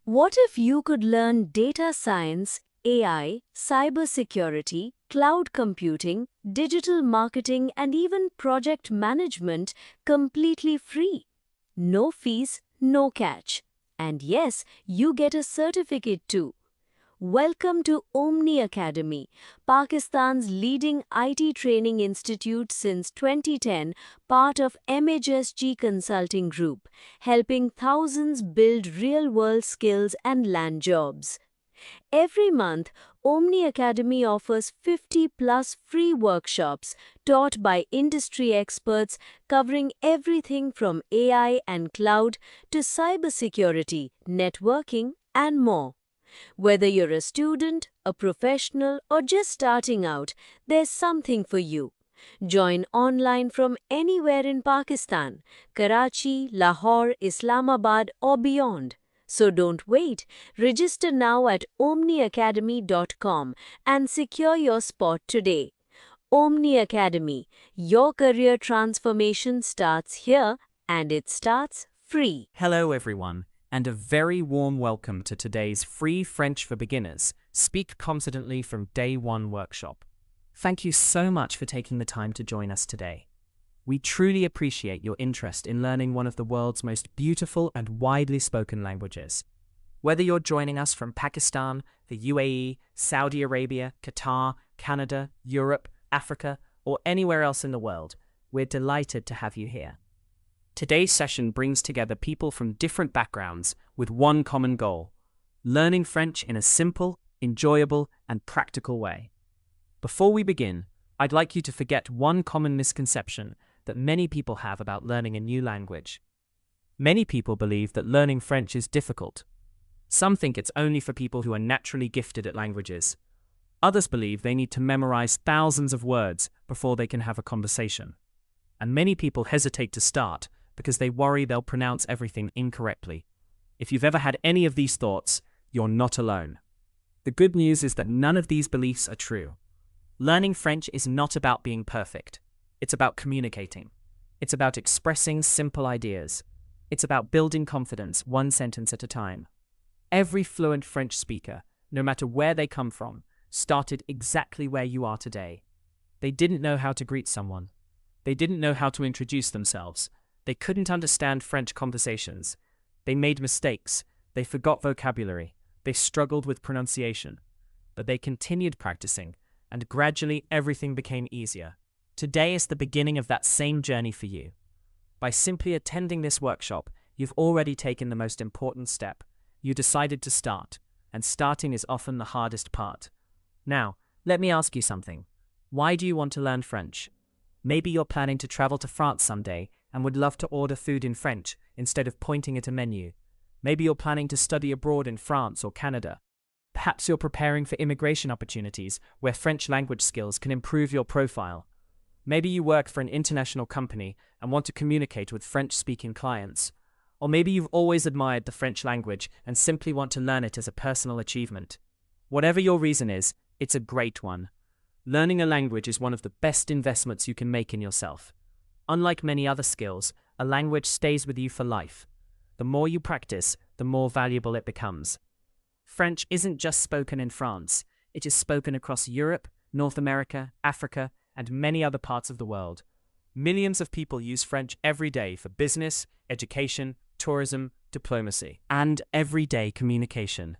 What if you could learn data science, AI, cybersecurity, cloud computing, digital marketing, and even project management completely free? No fees, no catch. And yes, you get a certificate too. Welcome to Omni Academy, Pakistan's leading IT training institute since 2010, part of MHSG Consulting Group, helping thousands build real-world skills and land jobs. Every month, Omni Academy offers 50 plus free workshops taught by industry experts covering everything from AI and cloud to cybersecurity, networking, and more. Whether you're a student, a professional, or just starting out, there's something for you. Join online from anywhere in Pakistan, Karachi, Lahore, Islamabad, or beyond. So don't wait. Register now at omniacademy.com and secure your spot today. Omni Academy, your career transformation starts here and it starts free. Hello everyone, and a very warm welcome to today's free French for Beginners Speak Confidently from Day 1 workshop. Thank you so much for taking the time to join us today. We truly appreciate your interest in learning one of the world's most beautiful and widely spoken languages. Whether you're joining us from Pakistan, the UAE, Saudi Arabia, Qatar, Canada, Europe, Africa, or anywhere else in the world, we're delighted to have you here. Today's session brings together people from different backgrounds with one common goal: learning French in a simple, enjoyable, and practical way. Before we begin, I'd like you to forget one common misconception that many people have about learning a new language. Many people believe that learning French is difficult. Some think it's only for people who are naturally gifted at languages. Others believe they need to memorize thousands of words before they can have a conversation. And many people hesitate to start because they worry they'll pronounce everything incorrectly. If you've ever had any of these thoughts, you're not alone. The good news is that none of these beliefs are true. Learning French is not about being perfect. It's about communicating. It's about expressing simple ideas. It's about building confidence one sentence at a time. Every fluent French speaker, no matter where they come from, started exactly where you are today. They didn't know how to greet someone. They didn't know how to introduce themselves. They couldn't understand French conversations. They made mistakes. They forgot vocabulary. They struggled with pronunciation. But they continued practicing, and gradually everything became easier. Today is the beginning of that same journey for you. By simply attending this workshop, you've already taken the most important step. You decided to start, and starting is often the hardest part. Now, let me ask you something. Why do you want to learn French? Maybe you're planning to travel to France someday and would love to order food in French instead of pointing at a menu. Maybe you're planning to study abroad in France or Canada. Perhaps you're preparing for immigration opportunities where French language skills can improve your profile. Maybe you work for an international company and want to communicate with French-speaking clients. Or maybe you've always admired the French language and simply want to learn it as a personal achievement. Whatever your reason is, it's a great one. Learning a language is one of the best investments you can make in yourself. Unlike many other skills, a language stays with you for life. The more you practice, the more valuable it becomes. French isn't just spoken in France. It is spoken across Europe, North America, Africa, and many other parts of the world. Millions of people use French every day for business, education, tourism, diplomacy, and everyday communication.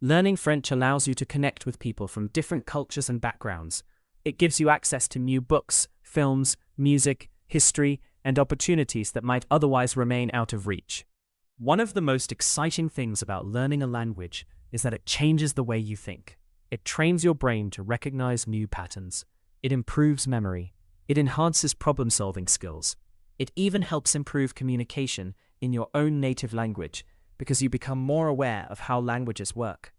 Learning French allows you to connect with people from different cultures and backgrounds. It gives you access to new books, films, music, history, and opportunities that might otherwise remain out of reach. One of the most exciting things about learning a language is that it changes the way you think. It trains your brain to recognize new patterns. It improves memory. It enhances problem-solving skills. It even helps improve communication in your own native language because you become more aware of how languages work.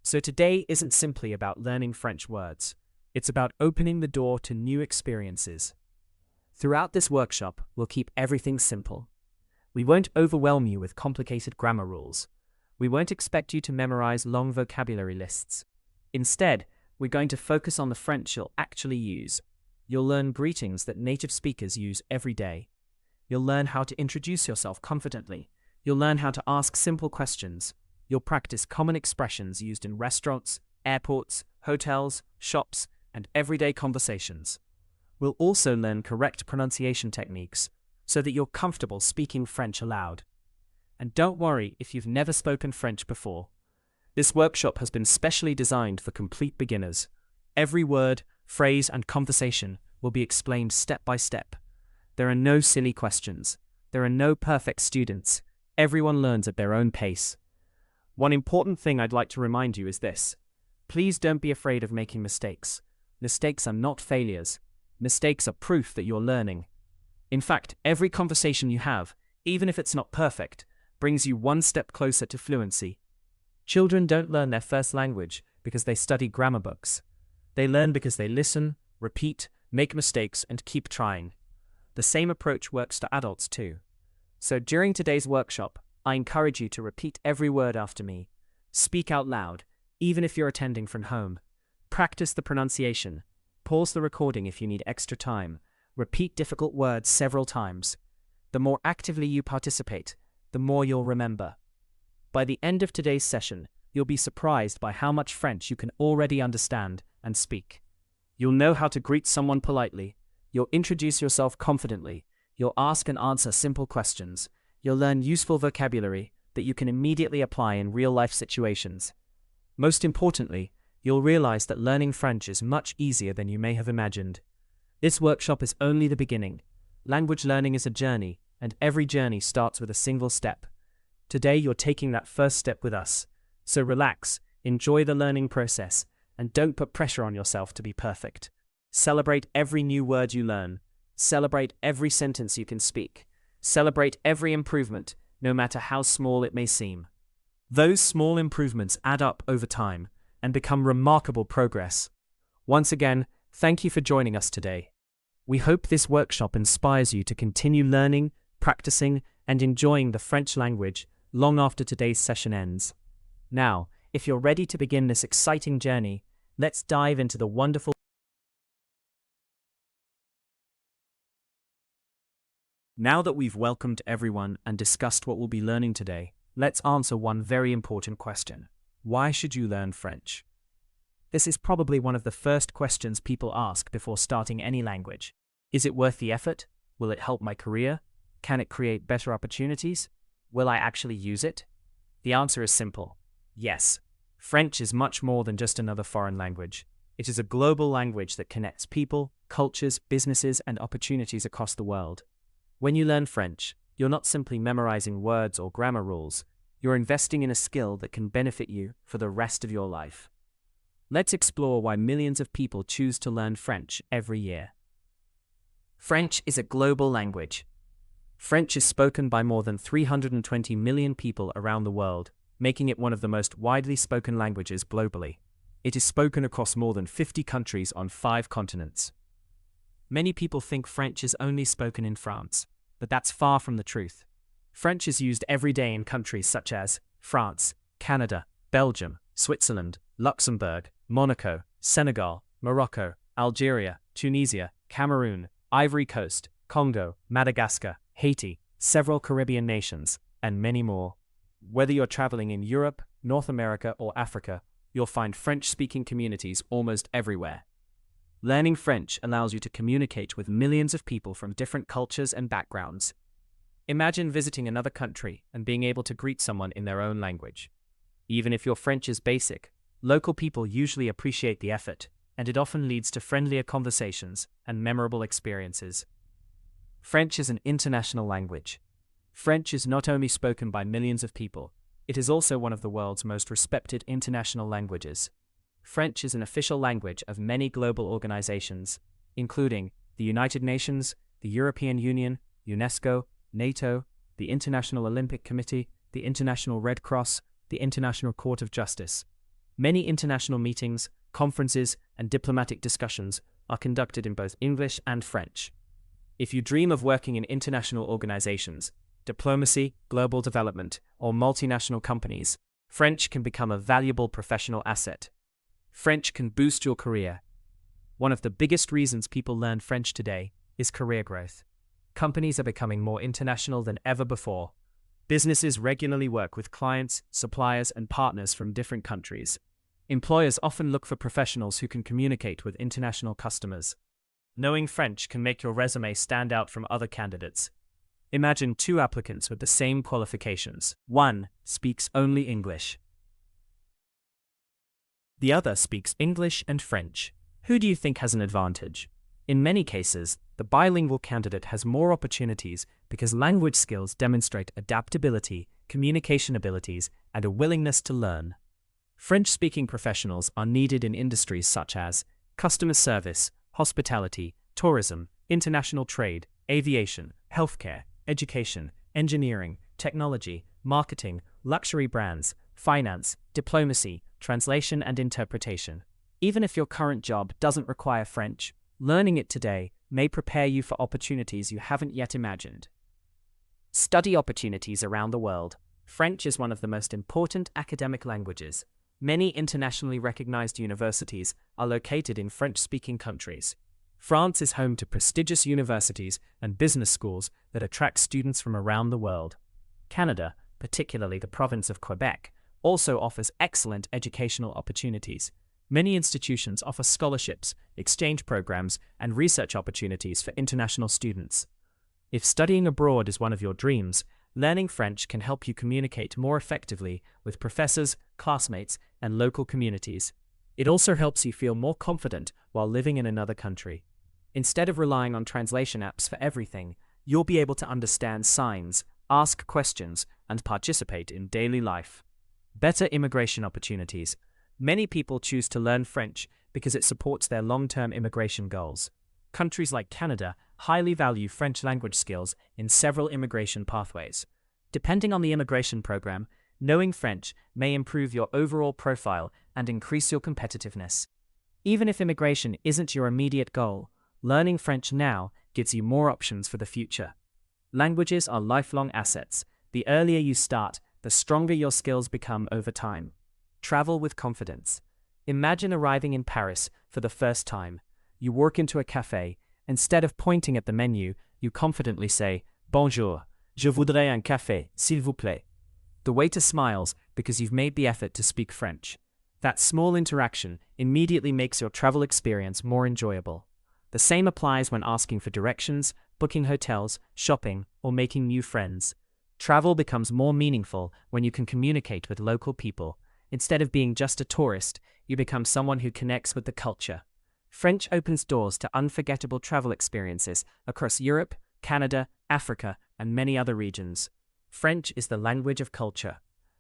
So today isn't simply about learning French words. It's about opening the door to new experiences. Throughout this workshop, we'll keep everything simple. We won't overwhelm you with complicated grammar rules. We won't expect you to memorize long vocabulary lists. Instead, we're going to focus on the French you'll actually use. You'll learn greetings that native speakers use every day. You'll learn how to introduce yourself confidently. You'll learn how to ask simple questions. You'll practice common expressions used in restaurants, airports, hotels, shops, and everyday conversations. We'll also learn correct pronunciation techniques so that you're comfortable speaking French aloud. And don't worry if you've never spoken French before. This workshop has been specially designed for complete beginners. Every word, phrase, and conversation will be explained step by step. There are no silly questions. There are no perfect students. Everyone learns at their own pace. One important thing I'd like to remind you is this. Please don't be afraid of making mistakes. Mistakes are not failures. Mistakes are proof that you're learning. In fact, every conversation you have, even if it's not perfect, brings you one step closer to fluency. Children don't learn their first language because they study grammar books. They learn because they listen, repeat, make mistakes, and keep trying. The same approach works to adults too. So during today's workshop, I encourage you to repeat every word after me. Speak out loud, even if you're attending from home. Practice the pronunciation. Pause the recording if you need extra time. Repeat difficult words several times. The more actively you participate, the more you'll remember. By the end of today's session, you'll be surprised by how much French you can already understand and speak. You'll know how to greet someone politely. You'll introduce yourself confidently. You'll ask and answer simple questions. You'll learn useful vocabulary that you can immediately apply in real-life situations. Most importantly, you'll realize that learning French is much easier than you may have imagined. This workshop is only the beginning. Language learning is a journey, and every journey starts with a single step. Today you're taking that first step with us. So relax, enjoy the learning process, and don't put pressure on yourself to be perfect. Celebrate every new word you learn. Celebrate every sentence you can speak. Celebrate every improvement, no matter how small it may seem. Those small improvements add up over time and become remarkable progress. Once again, thank you for joining us today. We hope this workshop inspires you to continue learning, practicing, and enjoying the French language long after today's session ends. Now, if you're ready to begin this exciting journey, let's dive into the wonderful. Now that we've welcomed everyone and discussed what we'll be learning today, let's answer one very important question. Why should you learn French? This is probably one of the first questions people ask before starting any language. Is it worth the effort? Will it help my career? Can it create better opportunities? Will I actually use it? The answer is simple. Yes. French is much more than just another foreign language. It is a global language that connects people, cultures, businesses, and opportunities across the world. When you learn French, you're not simply memorizing words or grammar rules. You're investing in a skill that can benefit you for the rest of your life. Let's explore why millions of people choose to learn French every year. French is a global language. French is spoken by more than 320 million people around the world, making it one of the most widely spoken languages globally. It is spoken across more than 50 countries on 5 continents. Many people think French is only spoken in France, but that's far from the truth. French is used every day in countries such as France, Canada, Belgium, Switzerland, Luxembourg, Monaco, Senegal, Morocco, Algeria, Tunisia, Cameroon, Ivory Coast, Congo, Madagascar, Haiti, several Caribbean nations, and many more. Whether you're traveling in Europe, North America, or Africa, you'll find French-speaking communities almost everywhere. Learning French allows you to communicate with millions of people from different cultures and backgrounds. Imagine visiting another country and being able to greet someone in their own language. Even if your French is basic, local people usually appreciate the effort, and it often leads to friendlier conversations and memorable experiences. French is an international language. French is not only spoken by millions of people, it is also one of the world's most respected international languages. French is an official language of many global organizations, including the United Nations, the European Union, UNESCO, NATO, the International Olympic Committee, the International Red Cross, the International Court of Justice. Many international meetings, conferences, and diplomatic discussions are conducted in both English and French. If you dream of working in international organizations, diplomacy, global development, or multinational companies, French can become a valuable professional asset. French can boost your career. One of the biggest reasons people learn French today is career growth. Companies are becoming more international than ever before. Businesses regularly work with clients, suppliers, and partners from different countries. Employers often look for professionals who can communicate with international customers. Knowing French can make your resume stand out from other candidates. Imagine two applicants with the same qualifications. One speaks only English. The other speaks English and French. Who do you think has an advantage? In many cases, the bilingual candidate has more opportunities because language skills demonstrate adaptability, communication abilities, and a willingness to learn. French-speaking professionals are needed in industries such as customer service, hospitality, tourism, international trade, aviation, healthcare, education, engineering, technology, marketing, luxury brands, finance, diplomacy, translation and interpretation. Even if your current job doesn't require French, learning it today may prepare you for opportunities you haven't yet imagined. Study opportunities around the world. French is one of the most important academic languages. Many internationally recognized universities are located in French-speaking countries. France is home to prestigious universities and business schools that attract students from around the world. Canada, particularly the province of Quebec, also offers excellent educational opportunities. Many institutions offer scholarships, exchange programs, and research opportunities for international students. If studying abroad is one of your dreams, learning French can help you communicate more effectively with professors, classmates, and local communities. It also helps you feel more confident while living in another country. Instead of relying on translation apps for everything, you'll be able to understand signs, ask questions, and participate in daily life. Better immigration opportunities. Many people choose to learn French because it supports their long-term immigration goals. Countries like Canada highly value French language skills in several immigration pathways. Depending on the immigration program, knowing French may improve your overall profile and increase your competitiveness. Even if immigration isn't your immediate goal, learning French now gives you more options for the future. Languages are lifelong assets. The earlier you start, the stronger your skills become over time. Travel with confidence. Imagine arriving in Paris for the first time. You walk into a cafe. Instead of pointing at the menu, you confidently say, "Bonjour, je voudrais un café, s'il vous plaît." The waiter smiles because you've made the effort to speak French. That small interaction immediately makes your travel experience more enjoyable. The same applies when asking for directions, booking hotels, shopping, or making new friends. Travel becomes more meaningful when you can communicate with local people. Instead of being just a tourist, you become someone who connects with the culture. French opens doors to unforgettable travel experiences across Europe, Canada, Africa, and many other regions. French is the language of culture.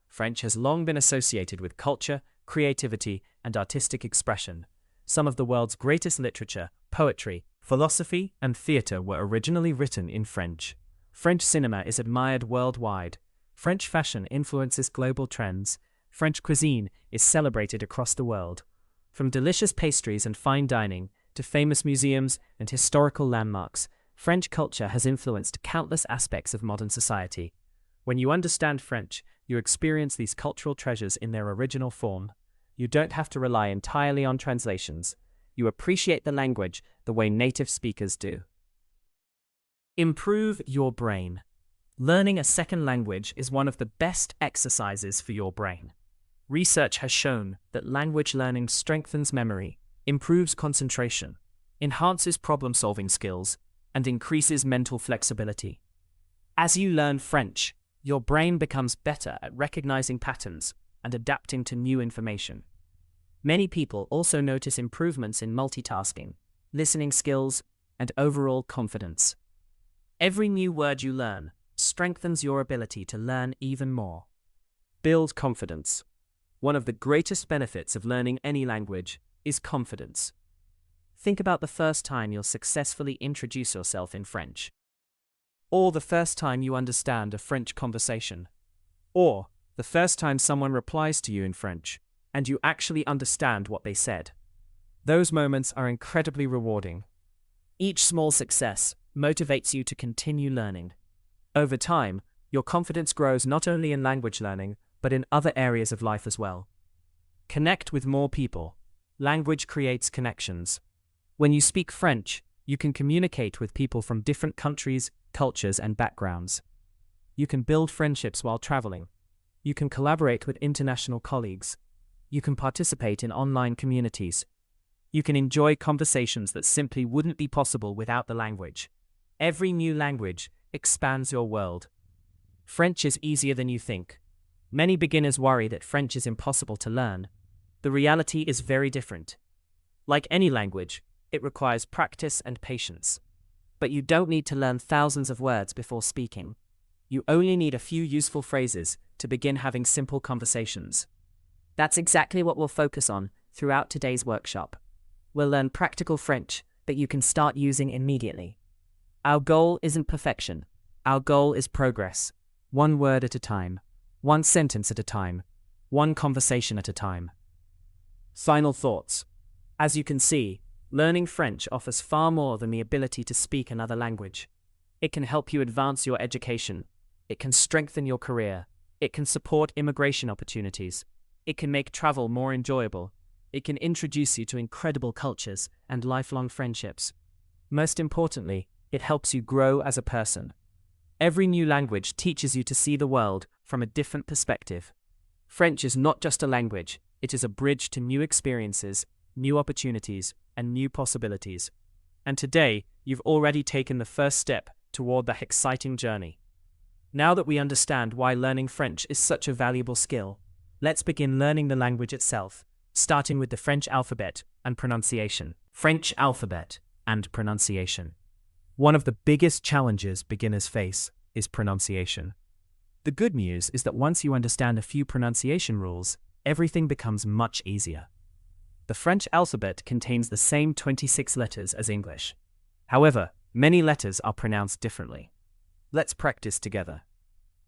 French has long been associated with culture, creativity, and artistic expression. Some of the world's greatest literature, poetry, philosophy, and theater were originally written in French. French cinema is admired worldwide. French fashion influences global trends. French cuisine is celebrated across the world. From delicious pastries and fine dining to famous museums and historical landmarks, French culture has influenced countless aspects of modern society. When you understand French, you experience these cultural treasures in their original form. You don't have to rely entirely on translations. You appreciate the language the way native speakers do. Improve your brain. Learning a second language is one of the best exercises for your brain. Research has shown that language learning strengthens memory, improves concentration, enhances problem-solving skills, and increases mental flexibility. As you learn French, your brain becomes better at recognizing patterns and adapting to new information. Many people also notice improvements in multitasking, listening skills, and overall confidence. Every new word you learn strengthens your ability to learn even more. Build confidence. One of the greatest benefits of learning any language is confidence. Think about the first time you'll successfully introduce yourself in French. Or the first time you understand a French conversation. Or the first time someone replies to you in French, and you actually understand what they said. Those moments are incredibly rewarding. Each small success motivates you to continue learning. Over time, your confidence grows not only in language learning, but in other areas of life as well. Connect with more people. Language creates connections. When you speak French, you can communicate with people from different countries, cultures, and backgrounds. You can build friendships while traveling. You can collaborate with international colleagues. You can participate in online communities. You can enjoy conversations that simply wouldn't be possible without the language. Every new language expands your world. French is easier than you think. Many beginners worry that French is impossible to learn. The reality is very different. Like any language, it requires practice and patience. But you don't need to learn thousands of words before speaking. You only need a few useful phrases to begin having simple conversations. That's exactly what we'll focus on throughout today's workshop. We'll learn practical French that you can start using immediately. Our goal isn't perfection. Our goal is progress. One word at a time. One sentence at a time. One conversation at a time. Final thoughts. As you can see, learning French offers far more than the ability to speak another language. It can help you advance your education. It can strengthen your career. It can support immigration opportunities. It can make travel more enjoyable. It can introduce you to incredible cultures and lifelong friendships. Most importantly, it helps you grow as a person. Every new language teaches you to see the world from a different perspective. French is not just a language, it is a bridge to new experiences, new opportunities, and new possibilities. And today, you've already taken the first step toward that exciting journey. Now that we understand why learning French is such a valuable skill, let's begin learning the language itself, starting with the French alphabet and pronunciation. French alphabet and pronunciation. One of the biggest challenges beginners face is pronunciation. The good news is that once you understand a few pronunciation rules, everything becomes much easier. The French alphabet contains the same 26 letters as English. However, many letters are pronounced differently. Let's practice together.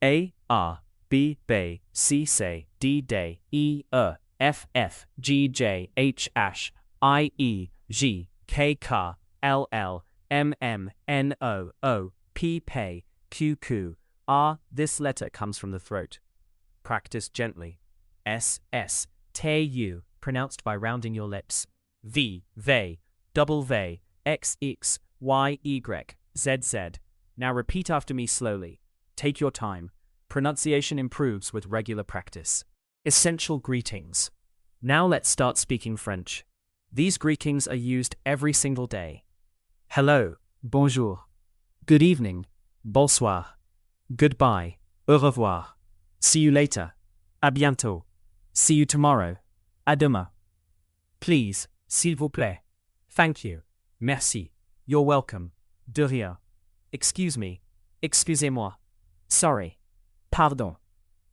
A, R, B, B, C, C, D, D, E, F, F, G, J, H, I, E, G, K, K, L, L, M, M, N, O, P, P, Q, Q, R. This letter comes from the throat. Practice gently. S, S, T, U, pronounced by rounding your lips. V, V, W, X, X, Y, Y, Z, Z. Now repeat after me slowly. Take your time. Pronunciation improves with regular practice. Essential greetings. Now let's start speaking French. These greetings are used every single day. Hello, bonjour. Good evening, bonsoir. Goodbye, au revoir. See you later, à bientôt. See you tomorrow, à demain. Please, s'il vous plaît. Thank you, merci. You're welcome, de rien. Excuse me, excusez-moi. Sorry, pardon.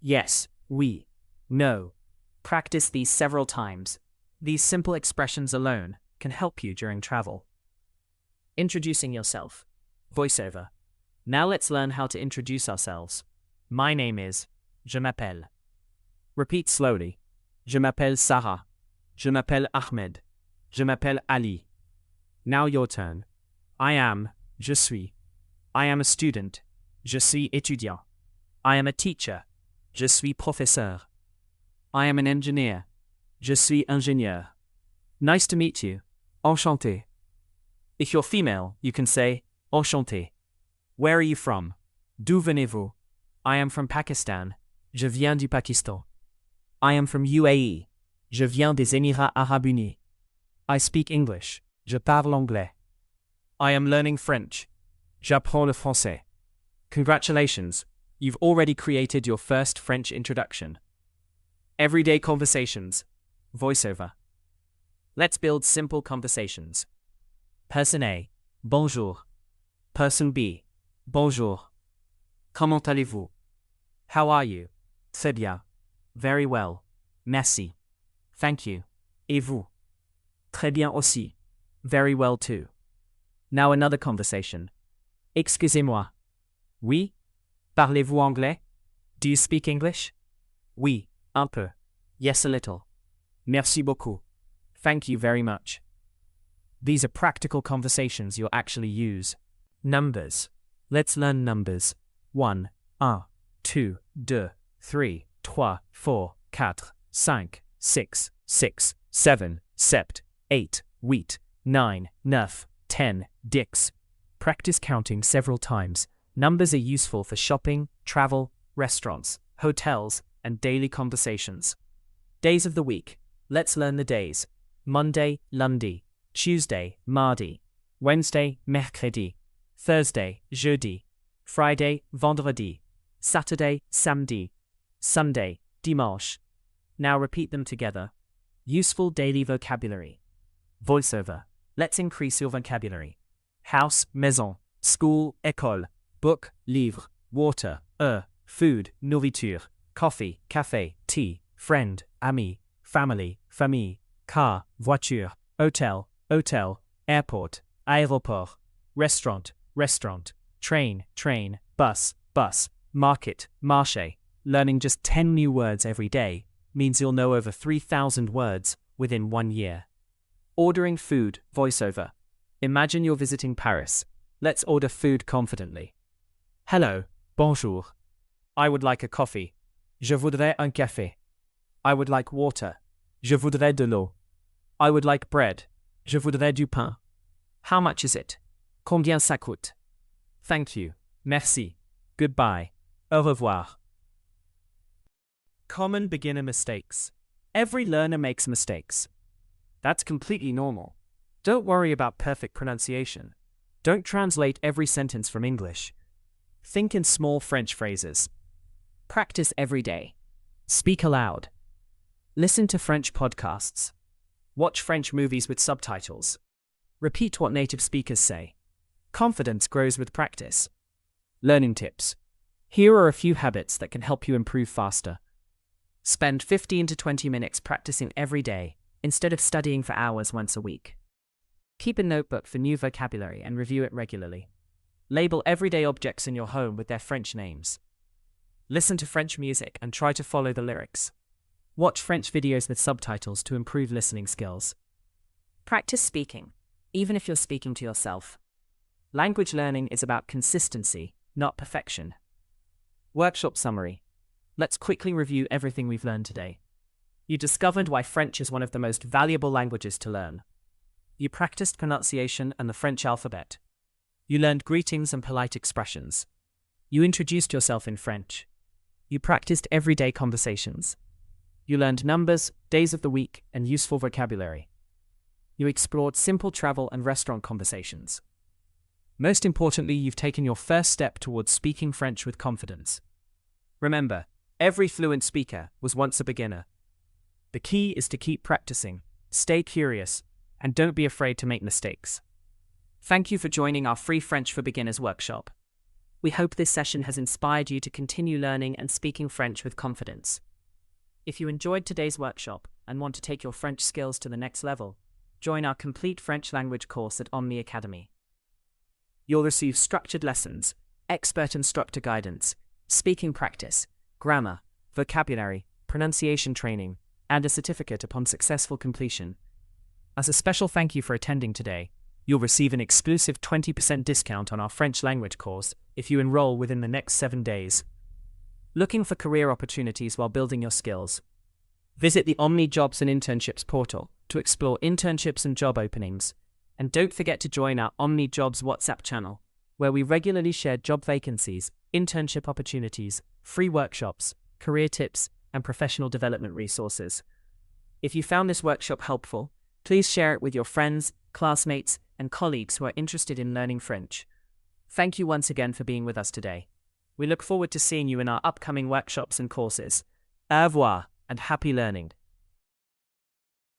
Yes, oui, no. Practice these several times. These simple expressions alone can help you during travel. Introducing yourself. Voiceover. Now let's learn how to introduce ourselves. My name is, je m'appelle. Repeat slowly. Je m'appelle Sarah. Je m'appelle Ahmed. Je m'appelle Ali. Now your turn. I am, je suis. I am a student. Je suis étudiant. I am a teacher. Je suis professeur. I am an engineer. Je suis ingénieur. Nice to meet you. Enchanté. If you're female, you can say, enchanté. Where are you from? D'où venez-vous? I am from Pakistan. Je viens du Pakistan. I am from UAE. Je viens des Émirats Arabes Unis. I speak English. Je parle anglais. I am learning French. J'apprends le français. Congratulations, you've already created your first French introduction. Everyday conversations. Voiceover. Let's build simple conversations. Person A, bonjour. Person B, bonjour. Comment allez-vous? How are you? Très bien. Very well. Merci. Thank you. Et vous? Très bien aussi. Very well too. Now another conversation. Excusez-moi. Oui? Parlez-vous anglais? Do you speak English? Oui, un peu. Yes, a little. Merci beaucoup. Thank you very much. These are practical conversations you'll actually use. Numbers. Let's learn numbers. 1, 2, 3, 4, 4, 5, 6, 7, 8, 9, 9, 10, 10. Practice counting several times. Numbers are useful for shopping, travel, restaurants, hotels, and daily conversations. Days of the week. Let's learn the days. Monday, lundi. Tuesday, mardi. Wednesday, mercredi. Thursday, jeudi. Friday, vendredi. Saturday, samedi. Sunday, dimanche. Now repeat them together. Useful daily vocabulary. Voiceover. Let's increase your vocabulary. House, maison. School, école. Book, livre. Water, food, nourriture. Coffee, café, tea. Friend, ami. Family, famille. Car, voiture. Hotel, hôtel. Airport, aéroport. Restaurant, restaurant. Train, train. Bus, bus. Market, marché. Learning just 10 new words every day means you'll know over 3,000 words within 1 year. Ordering food, voiceover. Imagine you're visiting Paris. Let's order food confidently. Hello, bonjour. I would like a coffee. Je voudrais un café. I would like water. Je voudrais de l'eau. I would like bread. Je voudrais du pain. How much is it? Combien ça coûte? Thank you. Merci. Goodbye. Au revoir. Common beginner mistakes. Every learner makes mistakes. That's completely normal. Don't worry about perfect pronunciation. Don't translate every sentence from English. Think in small French phrases. Practice every day. Speak aloud. Listen to French podcasts. Watch French movies with subtitles. Repeat what native speakers say. Confidence grows with practice. Learning tips. Here are a few habits that can help you improve faster. Spend 15 to 20 minutes practicing every day, instead of studying for hours once a week. Keep a notebook for new vocabulary and review it regularly. Label everyday objects in your home with their French names. Listen to French music and try to follow the lyrics. Watch French videos with subtitles to improve listening skills. Practice speaking, even if you're speaking to yourself. Language learning is about consistency, not perfection. Workshop summary. Let's quickly review everything we've learned today. You discovered why French is one of the most valuable languages to learn. You practiced pronunciation and the French alphabet. You learned greetings and polite expressions. You introduced yourself in French. You practiced everyday conversations. You learned numbers, days of the week, and useful vocabulary. You explored simple travel and restaurant conversations. Most importantly, you've taken your first step towards speaking French with confidence. Remember, every fluent speaker was once a beginner. The key is to keep practicing, stay curious, and don't be afraid to make mistakes. Thank you for joining our free French for Beginners workshop. We hope this session has inspired you to continue learning and speaking French with confidence. If you enjoyed today's workshop and want to take your French skills to the next level, join our complete French language course at Omni Academy. You'll receive structured lessons, expert instructor guidance, speaking practice, grammar, vocabulary, pronunciation training, and a certificate upon successful completion. As a special thank you for attending today, you'll receive an exclusive 20% discount on our French language course if you enroll within the next 7 days. Looking for career opportunities while building your skills? Visit the Omni Jobs and Internships portal to explore internships and job openings. And don't forget to join our Omni Jobs WhatsApp channel, where we regularly share job vacancies, internship opportunities, free workshops, career tips, and professional development resources. If you found this workshop helpful, please share it with your friends, classmates, and colleagues who are interested in learning French. Thank you once again for being with us today. We look forward to seeing you in our upcoming workshops and courses. Au revoir, and happy learning.